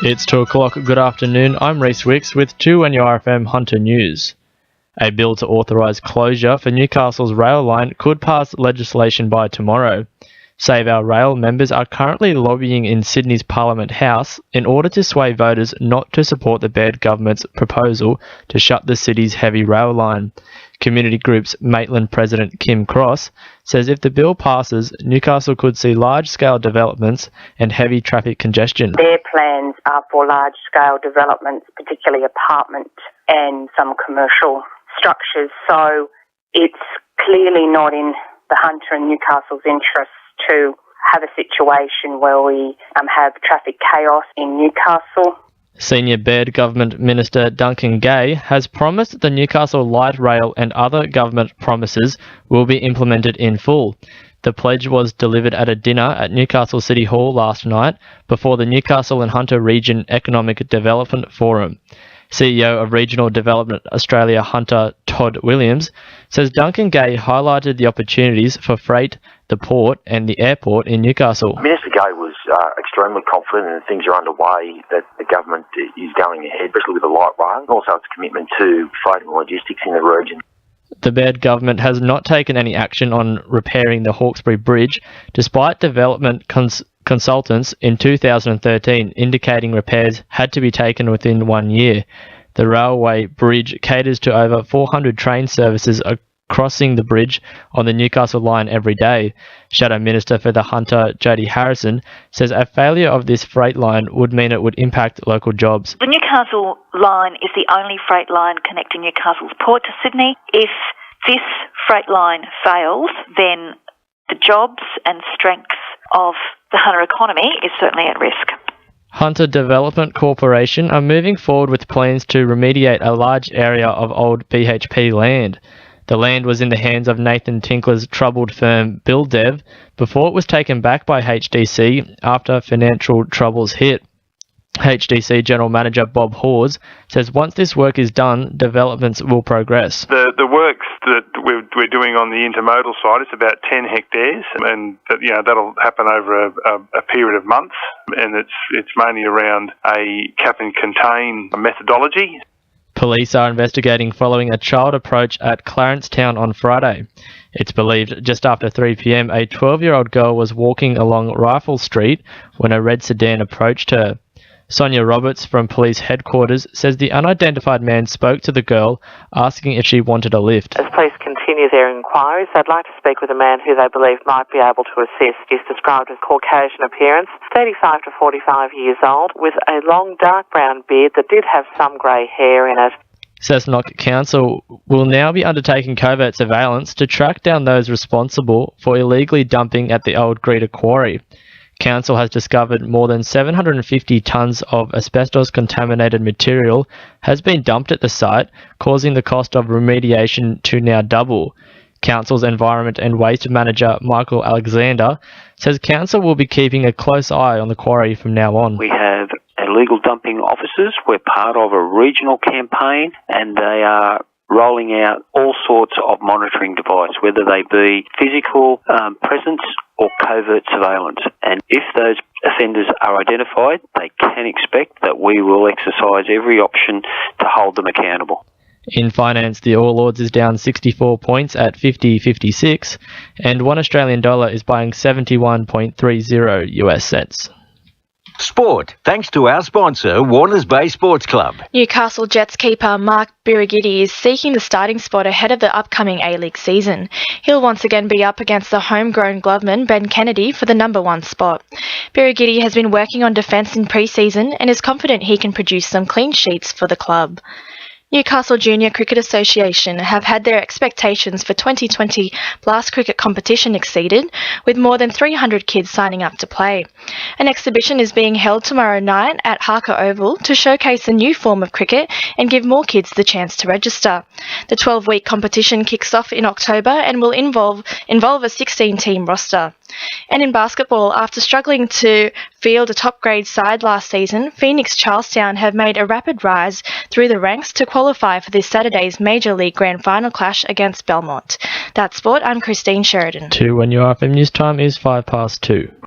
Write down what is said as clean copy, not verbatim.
It's 2 o'clock. Good afternoon. I'm Rhys Wicks with 2NURFM Hunter News. A bill to authorise closure for Newcastle's rail line could pass legislation by tomorrow. Save Our Rail members are currently lobbying in Sydney's Parliament House in order to sway voters not to support the Baird government's proposal to shut the city's heavy rail line. Community Group's Maitland President Kim Cross says if the bill passes, Newcastle could see large-scale developments and heavy traffic congestion. Their plans are for large-scale developments, particularly apartment and some commercial structures. So it's clearly not in the Hunter and Newcastle's interests to have a situation where we have traffic chaos in Newcastle. Senior Baird Government Minister Duncan Gay has promised the Newcastle Light Rail and other government promises will be implemented in full. The pledge was delivered at a dinner at Newcastle City Hall last night before the Newcastle and Hunter Region Economic Development Forum. CEO of Regional Development Australia Hunter Tod Williams says Duncan Gay highlighted the opportunities for freight, the port and the airport in Newcastle. Minister Gay was extremely confident and things are underway that the government is going ahead, especially with the light rail, and also its commitment to freight and logistics in the region. The Baird government has not taken any action on repairing the Hawkesbury Bridge, despite development consultants in 2013 indicating repairs had to be taken within 1 year. The railway bridge caters to over 400 train services crossing the bridge on the Newcastle Line every day. Shadow Minister for the Hunter, Jody Harrison, says a failure of this freight line would mean it would impact local jobs. The Newcastle Line is the only freight line connecting Newcastle's port to Sydney. If this freight line fails, then the jobs and strengths of the Hunter economy is certainly at risk. Hunter Development Corporation are moving forward with plans to remediate a large area of old BHP land. The land was in the hands of Nathan Tinkler's troubled firm Buildev before it was taken back by HDC after financial troubles hit. HDC General Manager Bob Hawes says once this work is done, developments will progress. The works that we're doing on the intermodal side, it's about 10 hectares, and that'll happen over a period of months, and it's mainly around a cap and contain methodology. Police are investigating following a child approach at Clarencetown on Friday. It's believed just after 3 p.m. a 12-year-old girl was walking along Rifle Street when a red sedan approached her. Sonia Roberts from police headquarters says the unidentified man spoke to the girl, asking if she wanted a lift. As police continue their inquiries, they'd like to speak with a man who they believe might be able to assist. He's described as Caucasian appearance, 35 to 45 years old, with a long dark brown beard that did have some grey hair in it. Cessnock Council will now be undertaking covert surveillance to track down those responsible for illegally dumping at the old Greta quarry. Council has discovered more than 750 tonnes of asbestos-contaminated material has been dumped at the site, causing the cost of remediation to now double. Council's Environment and Waste Manager Michael Alexander says Council will be keeping a close eye on the quarry from now on. We have illegal dumping officers. We're part of a regional campaign and they are rolling out all sorts of monitoring device, whether they be physical presence or covert surveillance. And if those offenders are identified, they can expect that we will exercise every option to hold them accountable. In finance, the All Ords is down 64 points at 50.56, and $1 Australian is buying 71.30 US cents. Sport, thanks to our sponsor, Warners Bay Sports Club. Newcastle Jets keeper Mark Birighitti is seeking the starting spot ahead of the upcoming A-League season. He'll once again be up against the homegrown gloveman Ben Kennedy for the number one spot. Birighitti has been working on defence in pre-season and is confident he can produce some clean sheets for the club. Newcastle Junior Cricket Association have had their expectations for 2020 Blast Cricket competition exceeded, with more than 300 kids signing up to play. An exhibition is being held tomorrow night at Harker Oval to showcase a new form of cricket and give more kids the chance to register. The 12-week competition kicks off in October and will involve a 16-team roster. And in basketball, after struggling to field a top-grade side last season, Phoenix Charlestown have made a rapid rise through the ranks to qualify for this Saturday's Major League Grand Final clash against Belmont. That's sport. I'm Christine Sheridan. 2 when your FM news time is 2:05.